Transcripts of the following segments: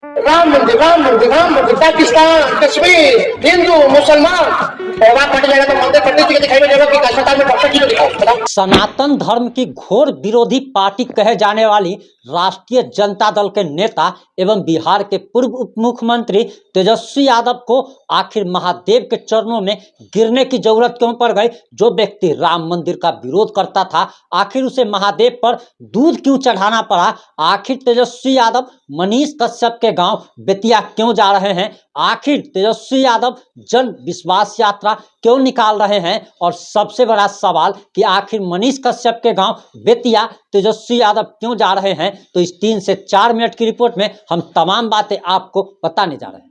राम मंदिर पाकिस्तान कश्मीर हिंदू मुसलमान और आप फट जाएगा तो मंदिर पंडित जी के दिखाई में जगह की अस्पताल में डॉक्टर की दिखाओ बताओ। सनातन धर्म की घोर विरोधी पार्टी कहे जाने वाली राष्ट्रीय जनता दल के नेता एवं बिहार के पूर्व उप मुख्यमंत्री तेजस्वी यादव को आखिर महादेव के चरणों में गिरने की जरूरत क्यों पड़ गई। जो व्यक्ति राम मंदिर का विरोध करता था आखिर उसे महादेव पर दूध क्यों चढ़ाना पड़ा। आखिर तेजस्वी यादव मनीष कश्यप के गांव बेतिया क्यों जा रहे हैं। आखिर तेजस्वी यादव जन विश्वास यात्रा क्यों निकाल रहे हैं। और सबसे बड़ा सवाल कि आखिर मनीष कश्यप के गांव बेतिया तेजस्वी यादव क्यों जा रहे हैं। तो इस 3 से 4 मिनट की रिपोर्ट में हम तमाम बातें आपको बताने जा रहे हैं।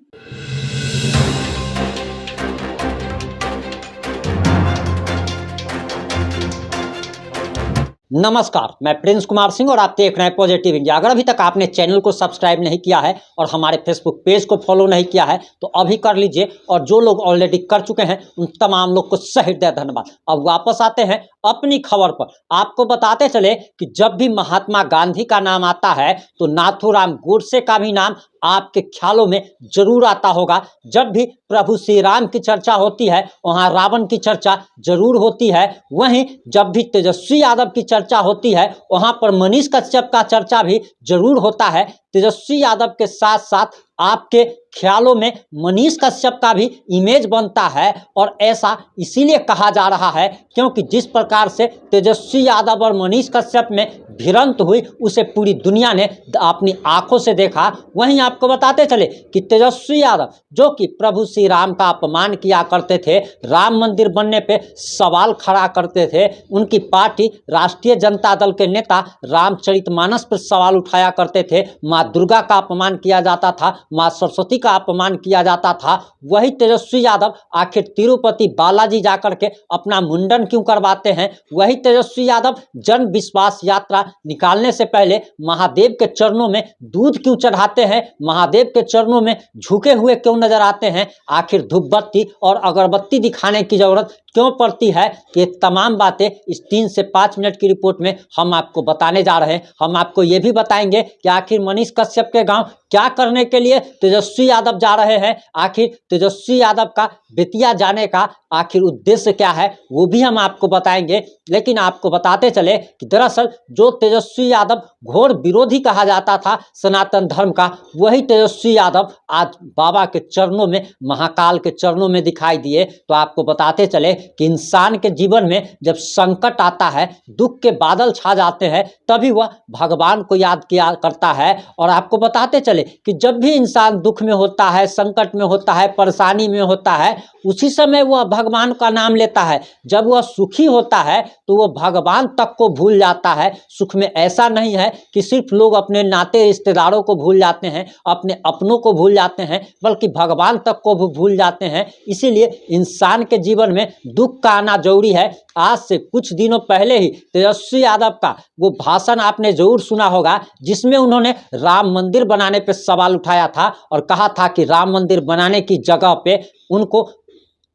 नमस्कार, मैं प्रिंस कुमार सिंह और आप देख रहे हैं पॉजिटिव इंडिया। अगर अभी तक आपने चैनल को सब्सक्राइब नहीं किया है और हमारे फेसबुक पेज को फॉलो नहीं किया है तो अभी कर लीजिए, और जो लोग ऑलरेडी कर चुके हैं उन तमाम लोग को सहृदय धन्यवाद। अब वापस आते हैं अपनी खबर पर। आपको बताते चले कि जब भी महात्मा गांधी का नाम आता है तो नाथूराम गोडसे का भी नाम आपके ख्यालों में जरूर आता होगा। जब भी प्रभु श्री राम की चर्चा होती है वहां रावण की चर्चा जरूर होती है। वहीं जब भी तेजस्वी यादव की चर्चा होती है वहां पर मनीष कश्यप का चर्चा भी जरूर होता है। तेजस्वी यादव के साथ साथ आपके ख्यालों में मनीष कश्यप का भी इमेज बनता है, और ऐसा इसीलिए कहा जा रहा है क्योंकि जिस प्रकार से तेजस्वी यादव और मनीष कश्यप में भिड़ंत हुई उसे पूरी दुनिया ने अपनी आंखों से देखा। वहीं आपको बताते चले कि तेजस्वी यादव जो कि प्रभु श्री राम का अपमान किया करते थे, राम मंदिर बनने पे सवाल खड़ा करते थे, उनकी पार्टी राष्ट्रीय जनता दल के नेता रामचरितमानस पर सवाल उठाया करते थे, माँ दुर्गा का अपमान किया जाता था, माँ सरस्वती का अपमान किया जाता था, वही तेजस्वी यादव आखिर तिरुपति बालाजी जाकर के अपना मुंडन क्यों करवाते हैं। वही तेजस्वी यादव जन विश्वास यात्रा निकालने से पहले महादेव के चरणों में दूध क्यों चढ़ाते हैं, महादेव के चरणों में झुके हुए क्यों नजर आते हैं, आखिर धूप बत्ती और अगरबत्ती दिखाने की जरूरत क्यों पड़ती है। ये तमाम बातें इस 3 से 5 मिनट की रिपोर्ट में हम आपको बताने जा रहे हैं। हम आपको ये भी बताएंगे कि आखिर मनीष कश्यप के गांव क्या करने के लिए तेजस्वी यादव जा रहे हैं, आखिर तेजस्वी यादव का बेतिया जाने का आखिर उद्देश्य क्या है वो भी हम आपको बताएंगे। लेकिन आपको बताते चले कि दरअसल जो तेजस्वी यादव घोर विरोधी कहा जाता था सनातन धर्म का, वही तेजस्वी यादव आज बाबा के चरणों में, महाकाल के चरणों में दिखाई दिए। तो आपको बताते चले कि इंसान के जीवन में जब संकट आता है, दुख के बादल छा जाते हैं, तभी वह भगवान को याद किया करता है। और आपको बताते चले कि जब भी इंसान दुख में होता है, संकट में होता है, परेशानी में होता है, उसी समय वह भगवान का नाम लेता है। जब वह सुखी होता है तो वह भगवान तक को भूल जाता है। सुख में ऐसा नहीं है कि सिर्फ लोग अपने नाते रिश्तेदारों को भूल जाते हैं, अपने अपनों को भूल जाते हैं, बल्कि भगवान तक को भी भूल जाते हैं। इसीलिए इंसान के जीवन में दुख का आना जरूरी है। आज से कुछ दिनों पहले ही तेजस्वी यादव का वो भाषण आपने जरूर सुना होगा जिसमें उन्होंने राम मंदिर बनाने पे सवाल उठाया था और कहा था कि राम मंदिर बनाने की जगह पे उनको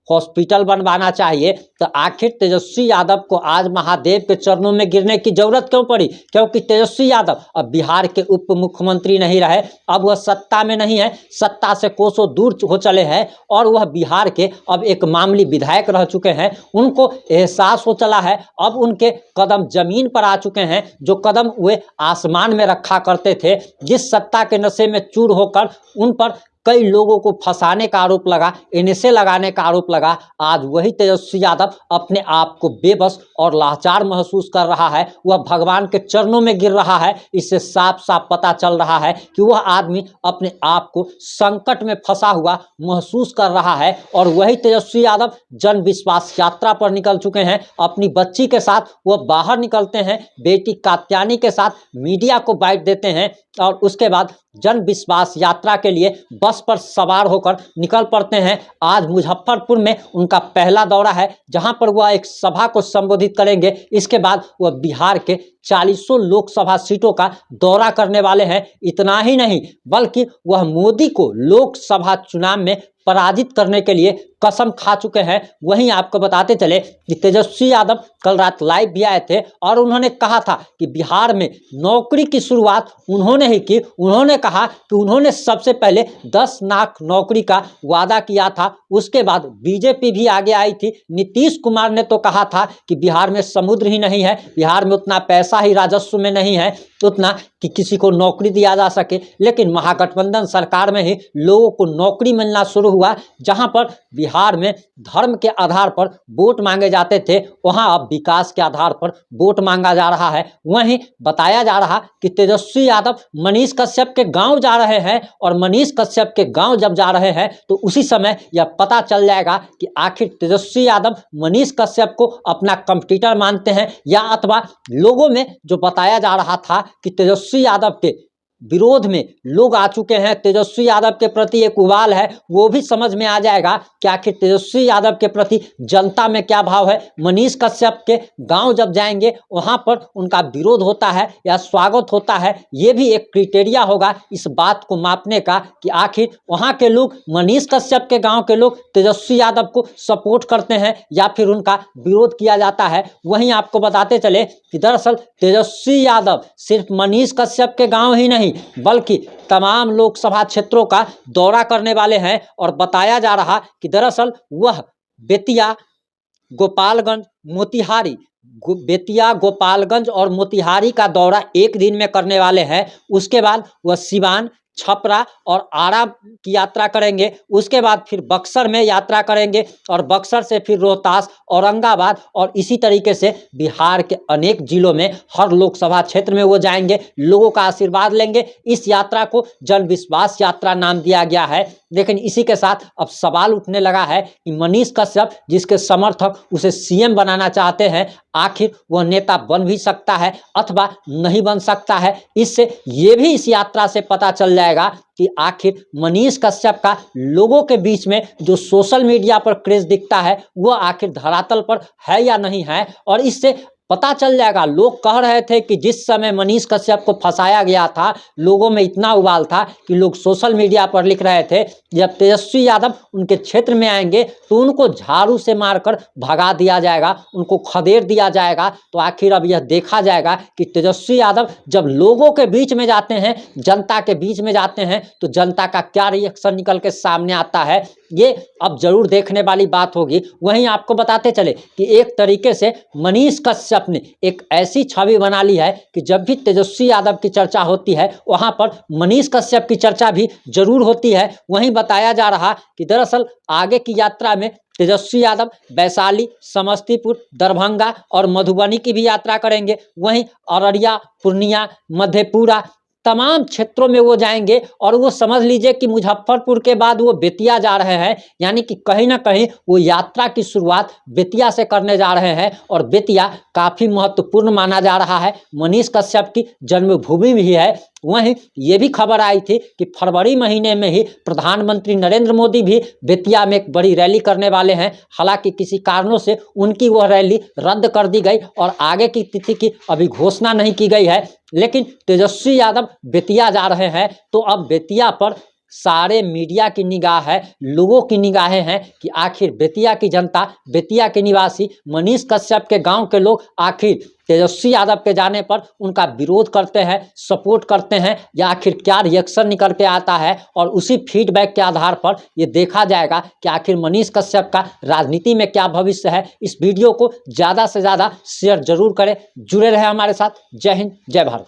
हॉस्पिटल बनवाना चाहिए। तो आखिर तेजस्वी यादव को आज महादेव के चरणों में गिरने की जरूरत क्यों पड़ी, क्योंकि तेजस्वी यादव अब बिहार के उप मुख्यमंत्री नहीं रहे, अब वह सत्ता में नहीं है, सत्ता से कोसों दूर हो चले हैं और वह बिहार के अब एक मामूली विधायक रह चुके हैं। उनको एहसास हो चला है, अब उनके कदम जमीन पर आ चुके हैं। जो कदम वे आसमान में रखा करते थे, जिस सत्ता के नशे में चूर होकर उन पर कई लोगों को फंसाने का आरोप लगा, एनएसए लगाने का आरोप लगा, आज वही तेजस्वी यादव अपने आप को बेबस और लाचार महसूस कर रहा है। वह भगवान के चरणों में गिर रहा है। इससे साफ साफ पता चल रहा है कि वह आदमी अपने आप को संकट में फंसा हुआ महसूस कर रहा है। और वही तेजस्वी यादव जन विश्वास यात्रा पर निकल चुके हैं। अपनी बच्ची के साथ वह बाहर निकलते हैं, बेटी कात्यायनी के साथ मीडिया को बाइट देते हैं और उसके बाद जन विश्वास यात्रा के लिए बस पर सवार होकर निकल पड़ते हैं। आज मुजफ्फरपुर में उनका पहला दौरा है जहां पर वह एक सभा को संबोधित करेंगे। इसके बाद वह बिहार के 40 लोकसभा सीटों का दौरा करने वाले हैं। इतना ही नहीं बल्कि वह मोदी को लोकसभा चुनाव में पराजित करने के लिए कसम खा चुके हैं। वहीं आपको बताते चले कि तेजस्वी यादव कल रात लाइव भी आए थे और उन्होंने कहा था कि बिहार में नौकरी की शुरुआत उन्होंने ही की। उन्होंने कहा कि उन्होंने सबसे पहले 10 लाख नौकरी का वादा किया था, उसके बाद बीजेपी भी आगे आई थी। नीतीश कुमार ने तो कहा था कि बिहार में समुद्र ही नहीं है, बिहार में उतना पैसा ही राजस्व में नहीं है उतना कि किसी को नौकरी दिया जा सके। लेकिन महागठबंधन सरकार में ही लोगों को नौकरी मिलना शुरू हुआ। जहां पर बिहार में धर्म के आधार पर वोट मांगे जाते थे, वहां अब विकास के आधार पर वोट मांगा जा रहा है। वहीं बताया जा रहा कि तेजस्वी यादव मनीष कश्यप के गांव जा रहे हैं और मनीष कश्यप के गांव जब जा रहे हैं तो उसी समय यह पता चल जाएगा कि आखिर तेजस्वी यादव मनीष कश्यप को अपना कंपटीटर मानते हैं या अथवा लोगों में जो बताया जा रहा था कि तेजस्वी यादव के विरोध में लोग आ चुके हैं, तेजस्वी यादव के प्रति एक उबाल है, वो भी समझ में आ जाएगा कि आखिर तेजस्वी यादव के प्रति जनता में क्या भाव है। मनीष कश्यप के गांव जब जाएंगे वहां पर उनका विरोध होता है या स्वागत होता है, ये भी एक क्राइटेरिया होगा इस बात को मापने का कि आखिर वहां के लोग मनीष कश्यप के गाँव के लोग तेजस्वी यादव को सपोर्ट करते हैं या फिर उनका विरोध किया जाता है। वहीं आपको बताते चले कि दरअसल तेजस्वी यादव सिर्फ मनीष कश्यप के गाँव ही नहीं बल्कि तमाम लोकसभा क्षेत्रों का दौरा करने वाले हैं और बताया जा रहा कि दरअसल वह बेतिया, गोपालगंज, मोतिहारी, बेतिया, गोपालगंज और मोतिहारी का दौरा एक दिन में करने वाले हैं। उसके बाद वह सिवान, छपरा और आरा की यात्रा करेंगे। उसके बाद फिर बक्सर में यात्रा करेंगे और बक्सर से फिर रोहतास, औरंगाबाद और इसी तरीके से बिहार के अनेक जिलों में हर लोकसभा क्षेत्र में वो जाएंगे, लोगों का आशीर्वाद लेंगे। इस यात्रा को जन विश्वास यात्रा नाम दिया गया है। लेकिन इसी के साथ अब सवाल उठने लगा है कि मनीष कश्यप जिसके समर्थक उसे सीएम बनाना चाहते हैं, आखिर वह नेता बन भी सकता है अथवा नहीं बन सकता है। इससे ये भी इस यात्रा से पता चल जाएगा कि आखिर मनीष कश्यप का लोगों के बीच में जो सोशल मीडिया पर क्रेज दिखता है वह आखिर धरातल पर है या नहीं है। और इससे पता चल जाएगा। लोग कह रहे थे कि जिस समय मनीष कश्यप को फंसाया गया था, लोगों में इतना उबाल था कि लोग सोशल मीडिया पर लिख रहे थे जब तेजस्वी यादव उनके क्षेत्र में आएंगे तो उनको झाड़ू से मारकर भगा दिया जाएगा, उनको खदेड़ दिया जाएगा। तो आखिर अब यह देखा जाएगा कि तेजस्वी यादव जब लोगों के बीच में जाते हैं, जनता के बीच में जाते हैं, तो जनता का क्या रिएक्शन निकल के सामने आता है, ये अब जरूर देखने वाली बात होगी। वहीं आपको बताते चले कि एक तरीके से मनीष कश्यप ने एक ऐसी छवि बना ली है कि जब भी तेजस्वी यादव की चर्चा होती है वहां पर मनीष कश्यप की चर्चा भी जरूर होती है। वहीं बताया जा रहा कि दरअसल आगे की यात्रा में तेजस्वी यादव वैशाली, समस्तीपुर, दरभंगा और मधुबनी की भी यात्रा करेंगे। वहीं अररिया, पूर्णिया, मधेपुरा तमाम क्षेत्रों में वो जाएंगे और वो समझ लीजिए कि मुजफ्फरपुर के बाद वो बेतिया जा रहे हैं, यानी कि कहीं ना कहीं वो यात्रा की शुरुआत बेतिया से करने जा रहे हैं। और बेतिया काफ़ी महत्वपूर्ण माना जा रहा है, मनीष कश्यप की जन्मभूमि भी है। वहीं ये भी खबर आई थी कि फरवरी महीने में ही प्रधानमंत्री नरेंद्र मोदी भी बेतिया में एक बड़ी रैली करने वाले हैं। हालांकि किसी कारणों से उनकी वह रैली रद्द कर दी गई और आगे की तिथि की अभी घोषणा नहीं की गई है। लेकिन तेजस्वी यादव बेतिया जा रहे हैं तो अब बेतिया पर सारे मीडिया की निगाह है, लोगों की निगाहें हैं कि आखिर बेतिया की जनता, बेतिया के निवासी, मनीष कश्यप के गांव के लोग आखिर तेजस्वी यादव के जाने पर उनका विरोध करते हैं, सपोर्ट करते हैं या आखिर क्या रिएक्शन निकल के आता है। और उसी फीडबैक के आधार पर ये देखा जाएगा कि आखिर मनीष कश्यप का राजनीति में क्या भविष्य है। इस वीडियो को ज़्यादा से ज़्यादा शेयर जरूर करें। जुड़े रहे हमारे साथ। जय हिंद, जय भारत।